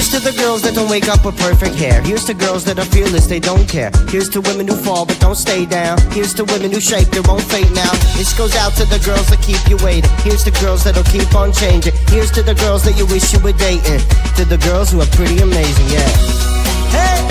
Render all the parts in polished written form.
Here's to the girls that don't wake up with perfect hair. Here's to girls that are fearless, they don't care. Here's to women who fall but don't stay down. Here's to women who shape their own fate now. This goes out to the girls that keep you waiting. Here's to girls that'll keep on changing. Here's to the girls that you wish you were dating. To the girls who are pretty amazing, yeah. Hey!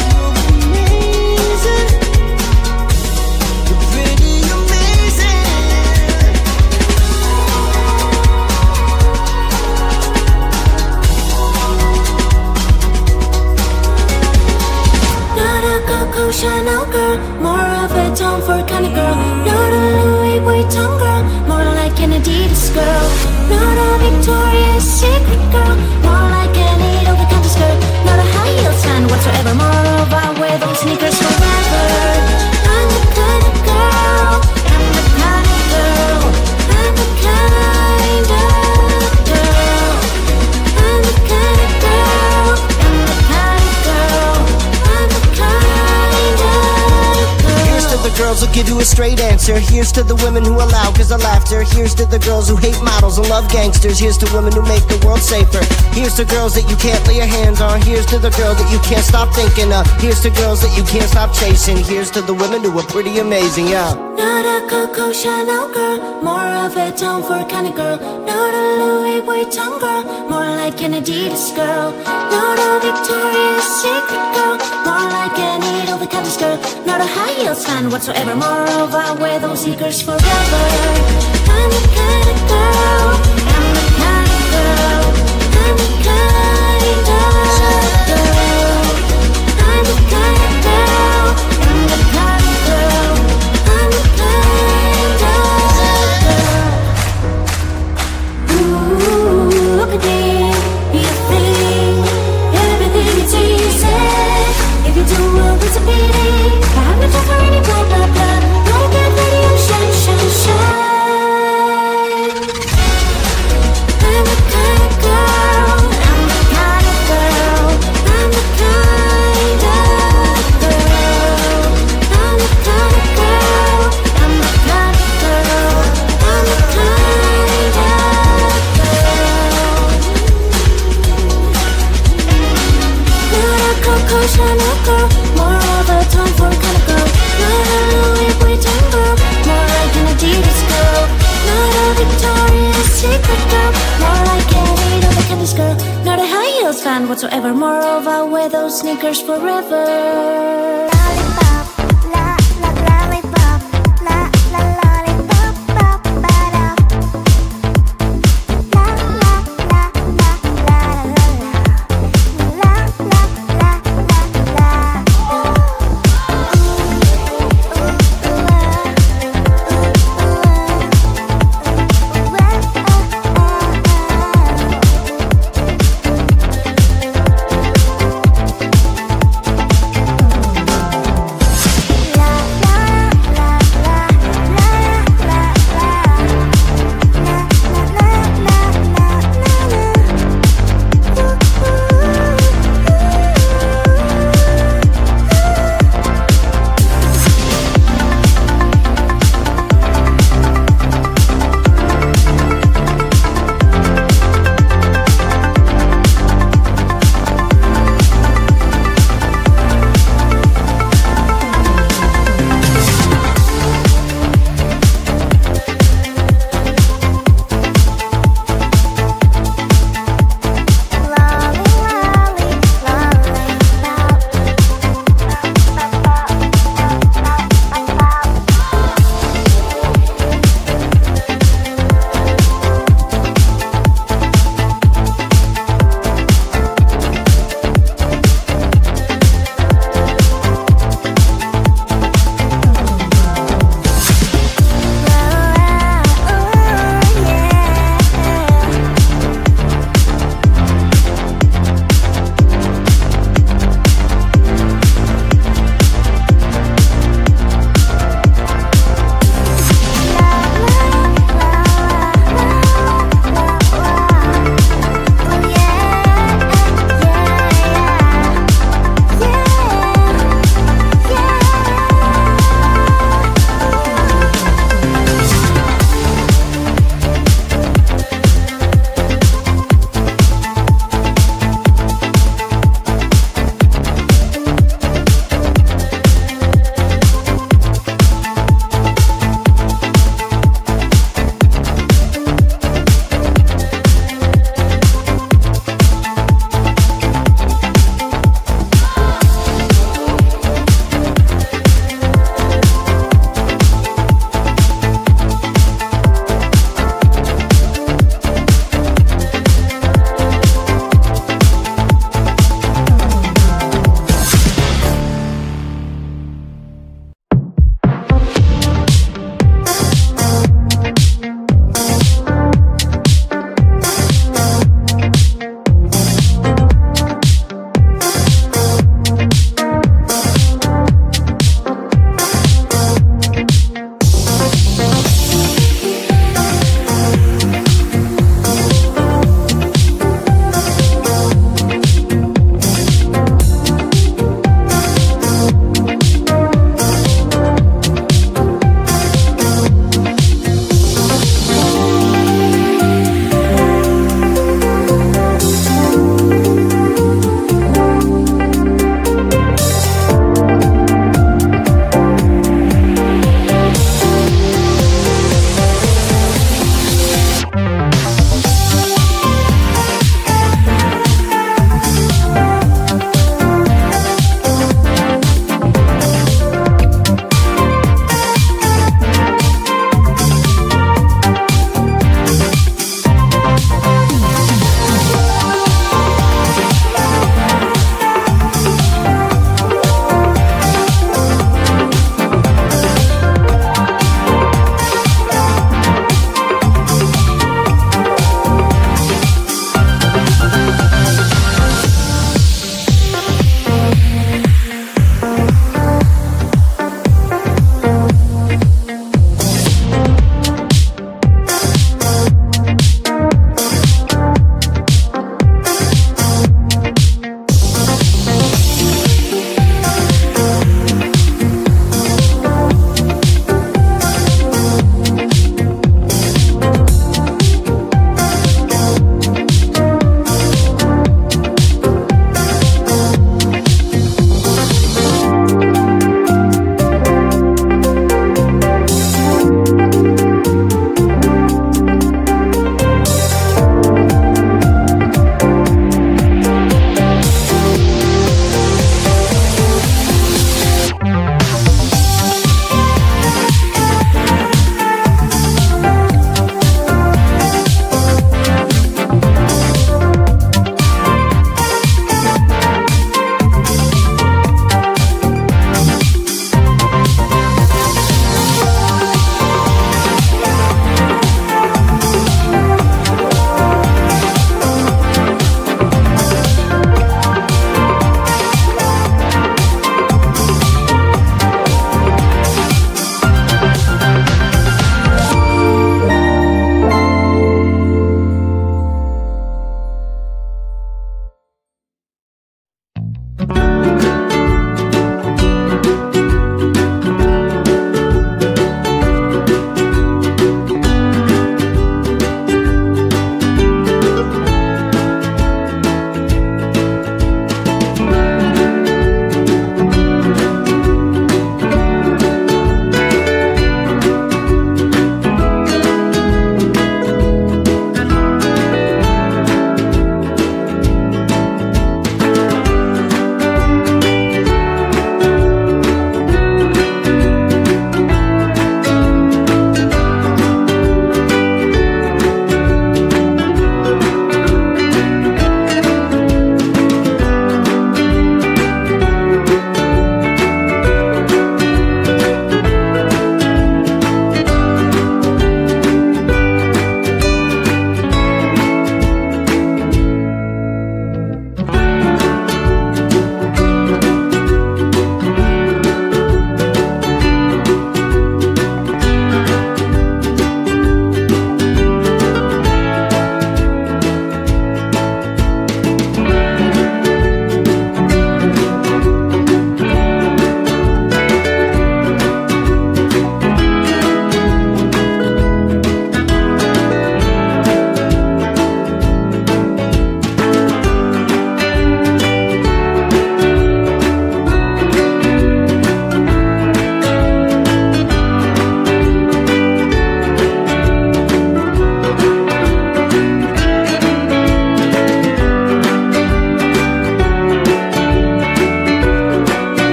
Chanel girl, more of a Tom Ford kind of girl. Not a Louis Vuitton girl, more like an Adidas girl. Not a Victoria's Secret girl, more like an eight over country skirt. Not a high heel fan whatsoever, more of I wear those sneakers forever. I'm the kind of girl, I'm the kind of girl, I'm the kind of girl, I'm the kind of girl, I'm the kind of girl, I'm the kind of girl. Here's to the girls who give you a straight answer. Here's to the women who allow cause of laughter. Here's to the girls who hate models and love gangsters. Here's to women who make the world safer. Here's to girls that you can't lay your hands on. Here's to the girl that you can't stop thinking of. Here's to girls that you can't stop chasing. Here's to the women who are pretty amazing, yeah. Not a Coco Chanel girl, more of a Tom Ford kind of girl. Not a Louis Vuitton girl, more like an Adidas girl. Not a Victoria's Secret girl, more like an eight over country skirt. Not a high heels fan whatsoever, more of I wear those sneakers forever. I'm the kind of girl, I'm the kind of girl, I'm the kind of girl, I'm the kind of girl, I'm the kind of girl, I'm the kind of girl. Ooh, look at it, be a thing, everything is easy. If you do well, it's a pity. I have no time for any blah blah blah. Don't get radio, shine, shine, shine. I'm the kind of girl, I'm the kind of girl, I'm the kind of girl, I'm the kind of girl, I'm the kind of girl, I'm the kind of girl. Not a Coco Chanel girl, more of a Tom Ford kind of girl. Not a Louis Vuitton girl, more like an Adidas girl. Not a Victoria's Secret girl, more like an eight over candy girl. Not a high heels fan whatsoever, more of I wear those sneakers forever.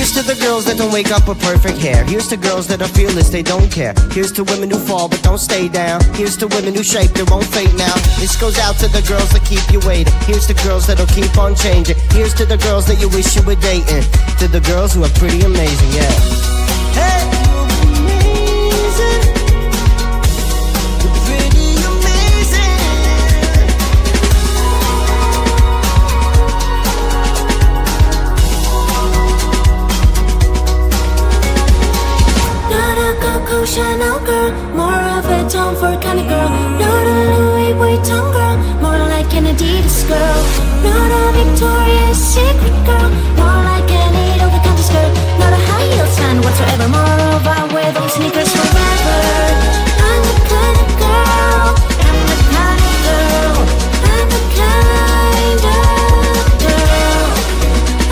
Here's to the girls that don't wake up with perfect hair. Here's to girls that are fearless, they don't care. Here's to women who fall but don't stay down. Here's to women who shape their own fate now. This goes out to the girls that keep you waiting. Here's to girls that'll keep on changing. Here's to the girls that you wish you were dating. To the girls who are pretty amazing, yeah. Hey, you're amazing. You're pretty amazing. Not a Coco Chanel girl, more of a Tom Ford kind of girl. Not a Louis Vuitton girl, more like an Adidas girl. Not a Victoria's Secret girl, more like an Edo the country skirt. Not a high heel fan whatsoever, moreover I wear those sneakers forever. I'm the kind of girl, I'm the kind of girl, I'm the kind of girl,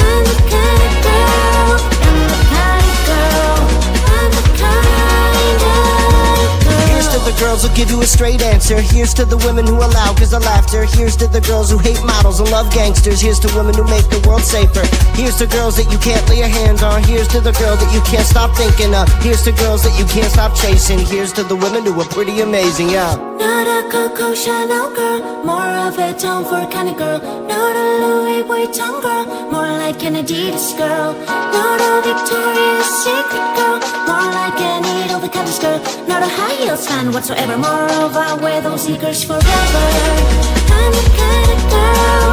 I'm the kind of girl, I'm the kind of girl, I'm the kind of girl. Here's to the girls who give you a straight answer. Here's to the women who allow cause of laughter. Here's to the girls who hate models and love gangsters. Here's to women who make the world safer. Here's to girls that you can't lay your hands on. Here's to the girl that you can't stop thinking of. Here's to girls that you can't stop chasing. Here's to the women who are pretty amazing, yeah. Not a Coco Chanel girl, more of a Tom Ford kind of girl. Not a Louis Vuitton girl, more like an Adidas girl. Not a Victoria's Secret girl, more like an Edo the country skirt. Not a high heels fan whatsoever, moreover I wear those sneakers forever. I'm the kind of girl,